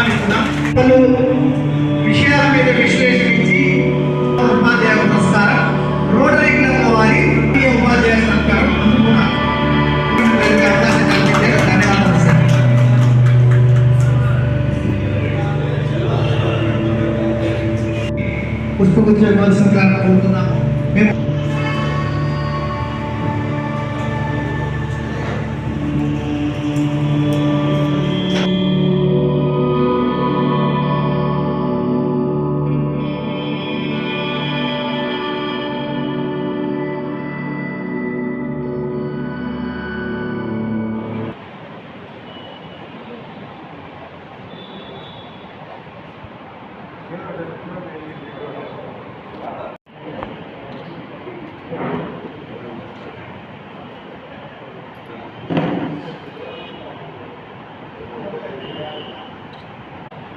ఆహ్వానిస్తున్నాం. పలు విషయాల మీద విశ్లేషించి ఉపాధ్యాయ పురస్కారం రోటరీ క్లబ్ వారి ఉపాధ్యాయ సత్కారం అందుకున్నాం. ధన్యవాదాలు సార్. పుష్పగుచ్చ ఇవ్వాల్సిందిగా కోరుతున్నాము. మేము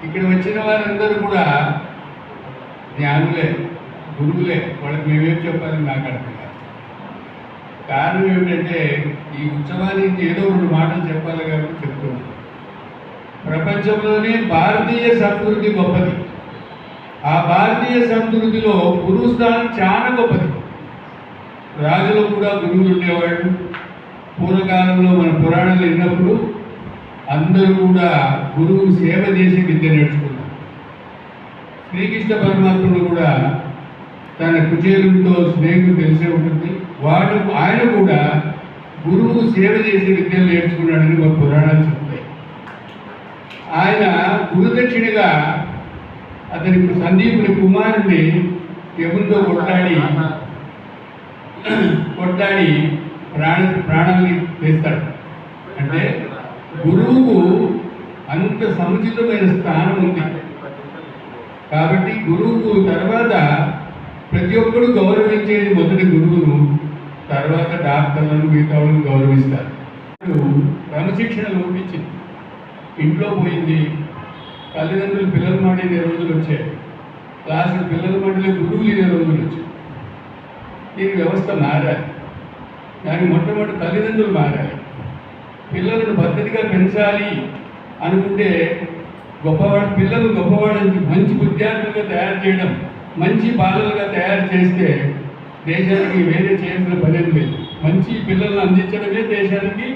ఇక్కడ వచ్చిన వారందరూ కూడా జ్ఞానులే, గురువులే. వాళ్ళకి మేమేం చెప్పాలని నాకు అర్థం కాదు. కారణం ఏమిటంటే ఈ ఉత్సవానికి ఏదో రెండు మాటలు చెప్పాలి కాబట్టి చెప్తున్నాను. ప్రపంచంలోనే భారతీయ సంస్కృతి గొప్పది. ఆ భారతీయ సంస్కృతిలో గురువు స్థానం చాలా గొప్పది. రాజులు కూడా గురువులు ఉండేవాళ్ళు. పూర్వకాలంలో మన పురాణాలు విన్నప్పుడు అందరూ కూడా గురువు సేవ చేసి విద్య నేర్చుకున్నారు. శ్రీకృష్ణ పరమాత్ముడు కూడా తన కుచేలుడితో స్నేహితుడు తెలిసే ఉంటుంది. ఆయన కూడా గురువు సేవ చేసి విద్యను నేర్చుకున్నాడని మన పురాణాలు చెప్తాయి. ఆయన గురుదక్షిణగా అతని సందీపుని కుమారుడిని యమునితో కొట్లాడి ప్రాణాన్ని వేస్తాడు. అంటే గురువుకు అంత సముచితమైన స్థానం ఉంది. కాబట్టి గురువుకు తర్వాత ప్రతి ఒక్కరు గౌరవించేది మొదటి గురువును, తర్వాత డాక్టర్లను మిగతా వాళ్ళని గౌరవిస్తారు. క్రమశిక్షణ లోపించింది, ఇంట్లో పోయింది. తల్లిదండ్రులు పిల్లలు మాడిన రోజులు వచ్చాయి. క్లాసులు పిల్లలు మాడిన గురువులు ఇదే రోజులు వచ్చాయి. దీని వ్యవస్థ మారాలి. దానికి మొట్టమొదటి తల్లిదండ్రులు మారాలి. పిల్లలను పద్ధతిగా పెంచాలి అనుకుంటే పిల్లలు గొప్పవాళ్ళని మంచి విద్యార్థులుగా తయారు చేయడం, మంచి బాలలుగా తయారు చేస్తే దేశానికి వేరే చేయాల్సిన పనేం లేదు. మంచి పిల్లలను అందించడమే దేశానికి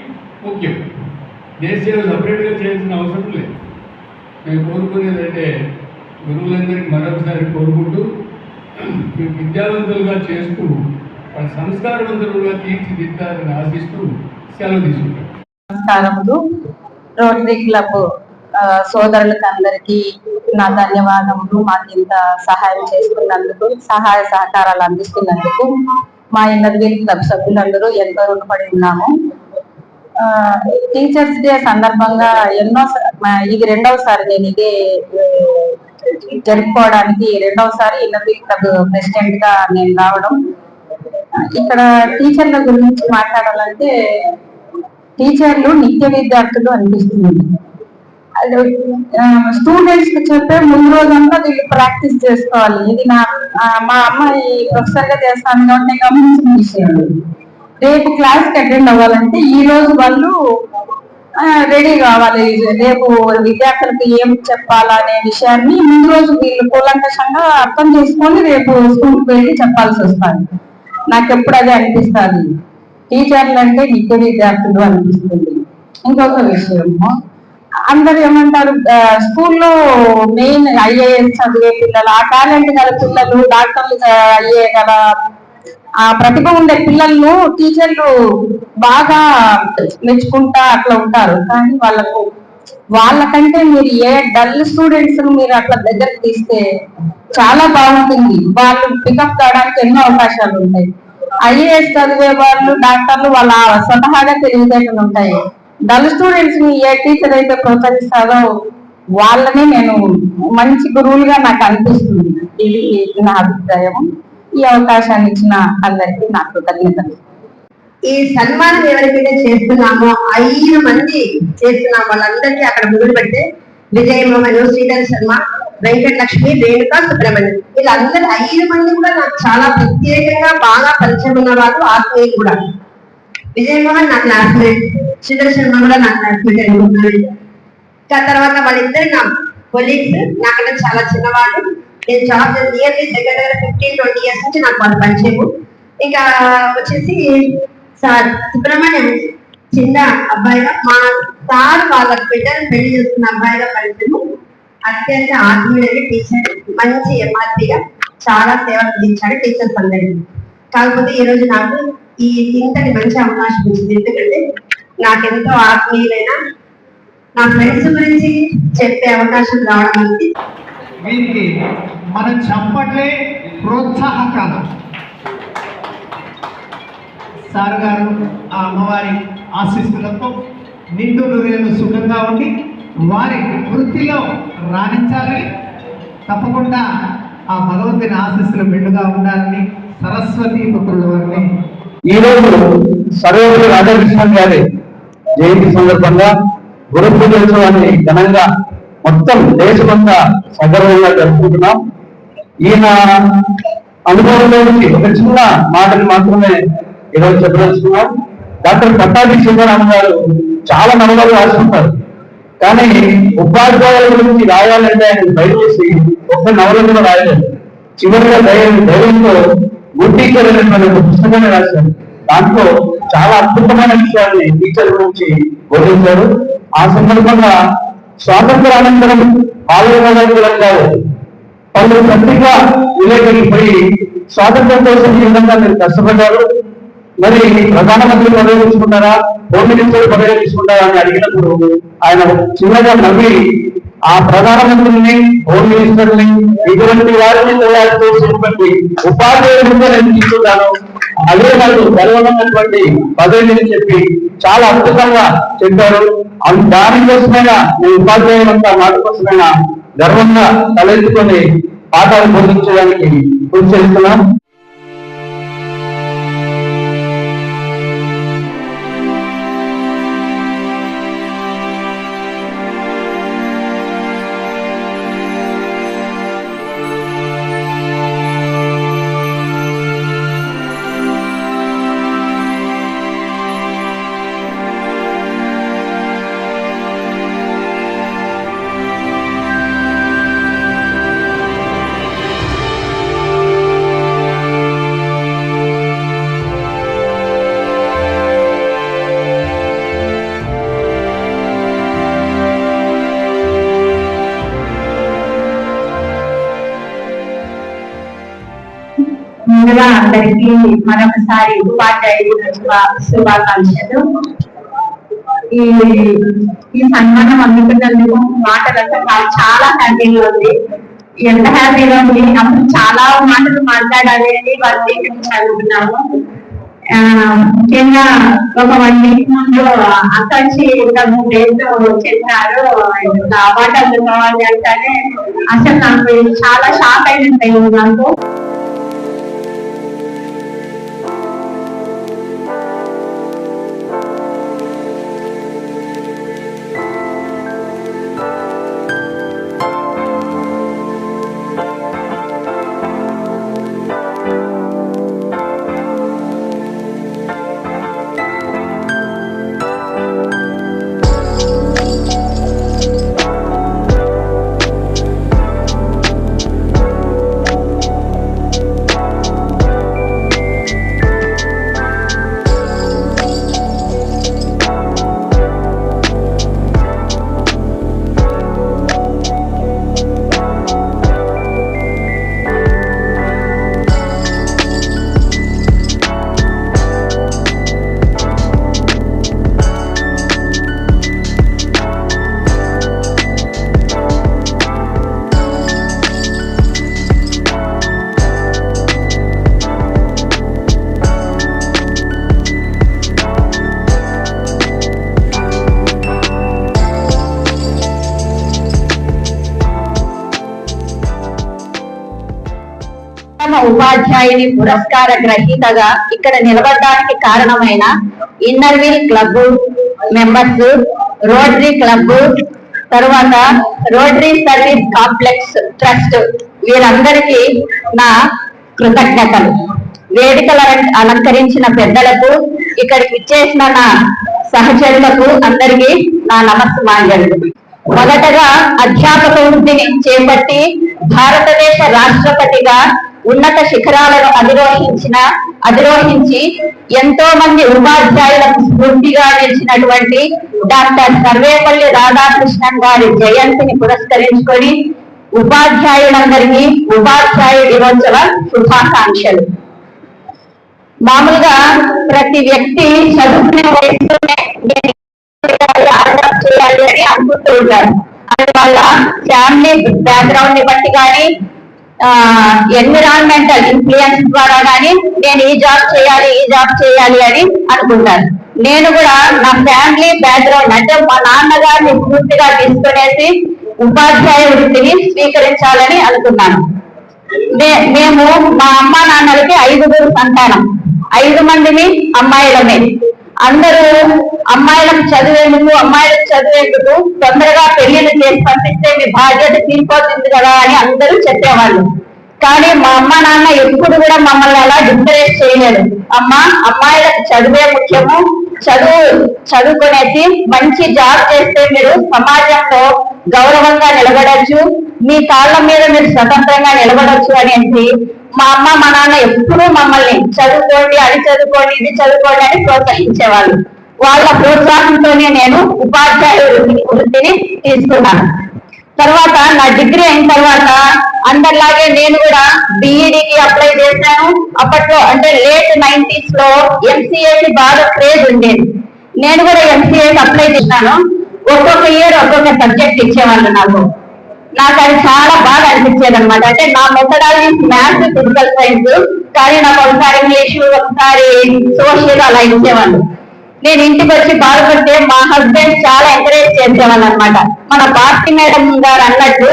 ముఖ్యం. దేశం సపరేట్గా చేయాల్సిన అవసరం లేదు. నేను కోరుకునేదంటే గురువులందరికీ మరొకసారి కోరుకుంటూ విద్యావంతులుగా చేస్తూ వాళ్ళ సంస్కారవంతులుగా తీర్చిదిద్దాలని ఆశిస్తూ సెలవు తీసుకుంటాను. నమస్కారములు. రోటరీ క్లబ్ సోదరులకు అందరికీ నా ధన్యవాదములు. మాకు ఇంత సహాయం చేసుకున్నందుకు, సహాయ సహకారాలు అందిస్తున్నందుకు మా ఇన్నర్వీల్ క్లబ్ సభ్యులందరూ ఎంతో రుణపడి ఉన్నాము. టీచర్స్ డే సందర్భంగా ఇది రెండవసారి నేను ఇదే జరుపుకోవడానికి రెండవసారి ఇన్నర్వీల్ క్లబ్ ప్రెసిడెంట్ గా నేను రావడం. ఇక్కడ టీచర్ల గురించి మాట్లాడాలంటే టీచర్లు నిత్య విద్యార్థులు అనిపిస్తుంది. స్టూడెంట్స్ కి చెప్పే ముందు రోజంతా వీళ్ళు ప్రాక్టీస్ చేసుకోవాలి. ఇది మా అమ్మాయి ప్రొఫెసర్ గా చేస్తాను కాబట్టి గమనించిన విషయం. రేపు క్లాస్ కి అటెండ్ అవ్వాలంటే ఈ రోజు వాళ్ళు రెడీ కావాలి. రేపు విద్యార్థులకు ఏం చెప్పాలనే విషయాన్ని ముందు రోజు వీళ్ళు కూలంకషంగా అర్థం చేసుకొని రేపు స్కూల్కి వెళ్ళి చెప్పాల్సి వస్తుంది. నాకు ఎప్పుడు అదే అనిపిస్తుంది. టీచర్లు అంటే నిత్య విద్యార్థులు అనిపిస్తుంది. ఇంకొక విషయము, అందరు ఏమంటారు, స్కూల్లో మెయిన్ ఐఏఎస్ చదివే పిల్లలు, ఆ టాలెంట్ గల పిల్లలు, డాక్టర్లు అయ్యే గల ఆ ప్రతిభ ఉండే పిల్లలను టీచర్లు బాగా మెచ్చుకుంటా అట్లా ఉంటారు. కానీ వాళ్ళకంటే మీరు ఏ డల్ స్టూడెంట్స్ మీరు అట్లా దగ్గరకు తీస్తే చాలా బాగుంటుంది. వాళ్ళు పికప్ కావడానికి ఎన్నో అవకాశాలు ఉంటాయి. ఐఏఎస్ చదివే వాళ్ళు, డాక్టర్లు వాళ్ళ స్వతహాగా తెలివితేటలు ఉంటాయి. డల్ స్టూడెంట్స్ ని ఏ టీచర్ అయితే ప్రోత్సహిస్తారో వాళ్ళని నేను మంచి గురువులుగా నాకు అనిపిస్తుంది. ఇది నా అభిప్రాయం. ఈ అవకాశాన్ని ఇచ్చిన అందరికీ నా కృతజ్ఞతలు. ఈ సన్మానం ఎవరికైతే చేస్తున్నామో 5 మంది చేస్తున్నాం. వాళ్ళందరికీ అక్కడ మొదలు పెడితే విజయమోహన్, శ్రీధర్ శర్మ, వెంకటలక్ష్మి, రేణుక, సుబ్రహ్మణ్యం, వీళ్ళందరూ 5 మంది కూడా నాకు చాలా ప్రత్యేకంగా బాగా పరిచయం ఉన్న వాళ్ళు, ఆత్మీయులు కూడా. విజయమోహన్ నా క్లాస్మేట్, శ్రీధర్ శర్మ కూడా నా క్లాస్మేట్ అనుకుంటున్నాను. తర్వాత వాళ్ళిద్దరు నా కొలీగ్స్ నాకన్నా చాలా చిన్నవాళ్ళు. నేను జాబ్ నియర్లీ దగ్గర 15-20 years నుంచి నాకు వాళ్ళు పరిచయము. ఇంకా వచ్చేసి సార్ సుబ్రహ్మణ్యం చిన్న అబ్బాయిగా, మా సార్ వాళ్ళ బిడ్డను పెళ్లి చేస్తున్న అబ్బాయిగా పరిచయము. అత్యంత ఆత్మీయుడైన టీచర్, మంచి ఎంఆర్పీగా చాలా సేవలు అందించాడు టీచర్స్ అందరికీ. కాకపోతే ఈ రోజు నాకు ఇంతటి మంచి అవకాశం ఇచ్చింది. ఎందుకంటే నాకెంతో ఆత్మీయులైన నా ఫ్రెండ్స్ గురించి చెప్పే అవకాశం రావడం అనేది వీరికి మనం చప్పట్లే ప్రోత్సాహకాలు. సార్ గారు ఆ అమ్మవారి ఆశీస్సులతో నిండు నూరేళ్ళు సుఖంగా ఉండి వారి వృత్తిలో రాణించాలని, తప్పకుండా ఆ భగవంతుని ఆశీస్సులు మెండుగా ఉండాలని సరస్వతి పుత్రుల వారిని ఈరోజు సర్వేపల్లి రాధాకృష్ణన్ గారి జయంతి సందర్భంగా గురు పూజోత్సవాన్ని ఘనంగా మొత్తం దేశమంతా సగర్వంగా జరుపుకుంటున్నాం. ఈయన అనుభవంలో నుంచి ఒక చిన్న మాటలు మాత్రమే ఈరోజు చెప్పదలుచుకున్నాం. డాక్టర్ పట్టాభి సీతారామ గారు చాలా నవలలు రాసుకుంటారు, కానీ ఉపాధ్యాయుల గురించి రాయాలంటే ఆయన దయచేసి ఒక్క నవల కూడా రాయలేదు. చివరిగా ధైర్యంతో గుడ్ టీచర్ అనేటువంటి ఒక పుస్తకాన్ని రాశారు. దాంట్లో చాలా అద్భుతమైన విషయాన్ని టీచర్ గురించి బోధించారు. ఆ సందర్భంగా స్వాతంత్రానంతరం బాలగంగాధర గారు పలు పత్రికా విలేకరికి పోయి స్వాతంత్రం కోసం ఈ విధంగా మీరు కష్టపడ్డారు, మరి ప్రధానమంత్రి పదవి తీసుకుంటారా, హోమ్ మినిస్టర్ పదవి తీసుకుంటారా అని అడిగినప్పుడు ఆయన చిన్నగా నవ్వి ఆ ప్రధానమంత్రిని, హోమ్ మినిస్టర్ని, ఇటువంటి వారిని తయారు చేసినటువంటి ఉపాధ్యాయులుగా నేను తీసుకుంటాను, అదే నాకు గర్వమైనటువంటి పదవి అని చెప్పి చాలా అద్భుతంగా చెప్పారు. దానికోసమైనా నేను ఉపాధ్యాయులంతా మాట కోసమైనా గర్వంగా తలెత్తుకొని పాఠాలు బోధించడానికి కృషి చేస్తున్నాం. ముందుగా అందరికీ మరొకసారి ఉపాధ్యాయులు శుభాకాంక్షలు. ఈ సన్మానం అందుకున్నందుకు మాటలంతా చాలా హ్యాపీగా ఉంది. ఎంత హ్యాపీగా ఉంది, అప్పుడు చాలా మాటలు మాట్లాడాలి అని వాళ్ళు చదువుకున్నాము. ముఖ్యంగా ఒక 1 week ముందు అక్కడి ఇంకా 3 days చెప్పారు అవార్డు అందుకోవాలి అంటేనే అసలు నాకు చాలా షాక్ అయినట్టు నాకు. ఉపాధ్యాయుని పురస్కార గ్రహీతగా ఇక్కడ నిలబడడానికి కారణమైన Inner Wheel club members, rotary club, తర్వాత రోటరీ సర్వీస్ కాంప్లెక్స్ ట్రస్ట్ వీరందరికీ నా కృతజ్ఞతలు. వేదికలు అలంకరించిన పెద్దలకు, ఇక్కడికి ఇచ్చేసిన నా సహచరులకు అందరికీ నా నమస్కారాలు. మొదటగా అధ్యాపక వృత్తిని చేపట్టి భారతదేశ రాష్ట్రపతిగా ఉన్నత శిఖరాలను అధిరోహించి ఎంతో మంది ఉపాధ్యాయులకు స్ఫూర్తిగా నిలిచినటువంటి డాక్టర్ సర్వేపల్లి రాధాకృష్ణన్ గారి జయంతిని పురస్కరించుకొని ఉపాధ్యాయులందరికీ ఉపాధ్యాయ దినోత్సవ శుభాకాంక్షలు. మామూలుగా ప్రతి వ్యక్తి చదువుకునే వయసులోనే చేయాలి అని అనుకుంటూ ఉంటారు. అది వాళ్ళ ఫ్యామిలీ బ్యాక్గ్రౌండ్ ని బట్టి కానీ ఎన్విరాన్మెంటల్ ఇన్ఫ్లుయెన్స్ ద్వారా కానీ నేను ఈ జాబ్ చేయాలి అని అనుకుంటాను. నేను కూడా నా ఫ్యామిలీ బ్యాక్గ్రౌండ్ అంటే మా నాన్నగారిని పూర్తిగా తీసుకునేసి ఉపాధ్యాయ వృత్తిని స్వీకరించాలని అనుకున్నాను. మేము మా అమ్మా నాన్నలకి 5 సంతానం, 5 మందిని అమ్మాయిలమే. అందరూ అమ్మాయిలకు చదివేందుకు తొందరగా పెళ్లిళ్ళు చేసి పంపిస్తే మీ బాధ్యత తీరిపోతుంది కదా అని అందరూ చెప్పేవాళ్ళు. కానీ మా అమ్మ నాన్న ఎప్పుడు కూడా మమ్మల్ని అలా డిస్కరేజ్ చేయలేదు. అమ్మాయిలకు చదువే ముఖ్యము, చదువుకునేసి మంచి జాబ్ చేస్తే మీరు సమాజంలో గౌరవంగా నిలబడచ్చు, మీ కాళ్ళ మీద మీరు స్వతంత్రంగా నిలబడచ్చు అనేసి మా అమ్మ మా నాన్న ఎప్పుడూ మమ్మల్ని చదువుకోండి, అది చదువుకోండి, ఇది చదువుకోండి అని ప్రోత్సహించేవాళ్ళు. వాళ్ళ ప్రోత్సాహంతోనే నేను ఉపాధ్యాయ వృత్తిని తీసుకున్నాను. తర్వాత నా డిగ్రీ అయిన తర్వాత అందరిలాగే నేను కూడా బిఈడికి అప్లై చేశాను. అప్పట్లో అంటే లేట్ 90s లో ఎంసీఏకి బాగా క్రేజ్ ఉండేది. నేను కూడా ఎంసీఏకి అప్లై చేశాను. ఒక్కొక్క ఇయర్ ఒక్కొక్క సబ్జెక్ట్ ఇచ్చేవాళ్ళు నాకు అది చాలా బాగా అనిపించేది అనమాట. అంటే నా మెథడాలజీ మ్యాథ్స్, ఫిజికల్ సైన్స్, కానీ నాకు ఒకసారి ఇంగ్లీషు, ఒకసారి సోషల్ అలా ఇచ్చేవాళ్ళు. నేను ఇంటికి వచ్చి బాధపడితే మా హస్బెండ్ చాలా ఎంకరేజ్ చేసేవాళ్ళు అనమాట. మన భారతి మేడం గారు అన్నట్టు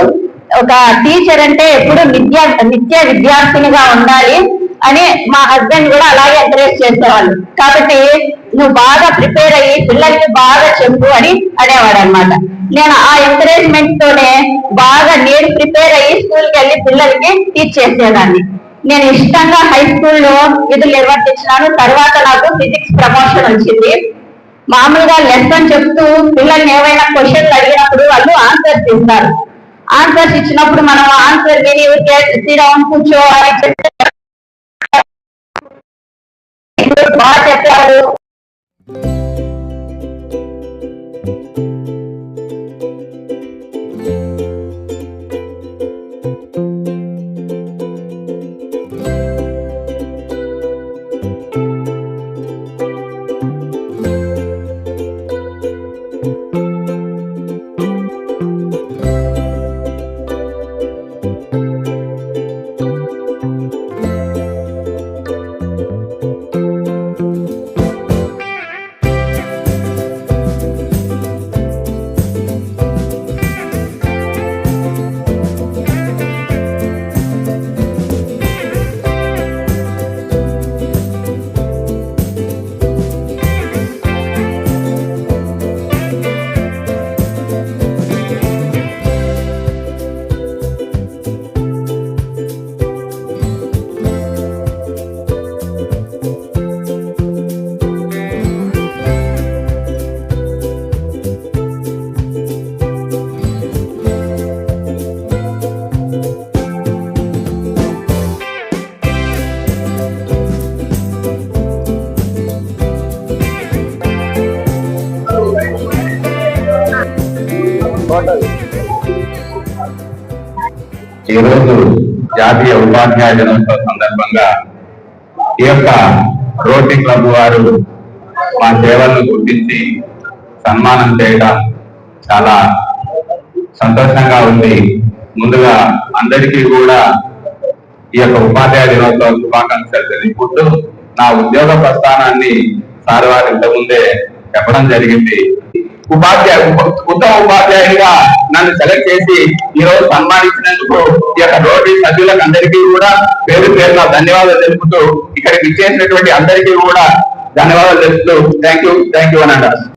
ఒక టీచర్ అంటే ఎప్పుడు నిత్య విద్యార్థినిగా ఉండాలి అని మా హస్బెండ్ కూడా అలాగే ఎంకరేజ్ చేసేవాళ్ళు. కాబట్టి నువ్వు బాగా ప్రిపేర్ అయ్యి పిల్లలకి బాగా చెప్పు అని అనేవాడు అనమాట. నేను ఆ ఎంకరేజ్మెంట్ తోనే బాగా నేను ప్రిపేర్ అయ్యి స్కూల్కి వెళ్ళి పిల్లలకి టీచ్ చేసేదాన్ని. నేను ఇష్టంగా హై స్కూల్లో విధులు నిర్వర్తించినాను. తర్వాత నాకు ఫిజిక్స్ ప్రమోషన్ వచ్చింది. మామూలుగా లెసన్ చెప్తూ పిల్లల్ని ఏవైనా క్వశ్చన్లు అడిగినప్పుడు వాళ్ళు ఆన్సర్స్ ఇస్తారు. ఆన్సర్స్ ఇచ్చినప్పుడు మనం ఆన్సర్ విని కూర్చో అని చెప్తే బాగా చెప్పారు. ఈ రోజు జాతీయ ఉపాధ్యాయ దినోత్సవ సందర్భంగా ఈ యొక్క రోటరీ క్లబ్ వారు మా సేవలను గుర్తించి సన్మానం చేయడం చాలా సంతోషంగా ఉంది. ముందుగా అందరికీ కూడా ఈ యొక్క ఉపాధ్యాయ దినోత్సవ శుభాకాంక్షలు తెలుపుతూ నా ఉద్యోగ ప్రస్థానాన్ని సార్ వారు ఇంతకుముందే చెప్పడం జరిగింది. ఉత్తమ ఉపాధ్యాయుడిగా నన్ను సెలెక్ట్ చేసి ఈ రోజు సన్మానించినందుకు ఈ యొక్క రోటరీ సభ్యులకు అందరికీ కూడా పేరు పేరున ధన్యవాదాలు తెలుపుతూ ఇక్కడికి ఇచ్చేసినటువంటి అందరికీ కూడా ధన్యవాదాలు తెలుపుతూ థ్యాంక్ యూ అని అంటారు.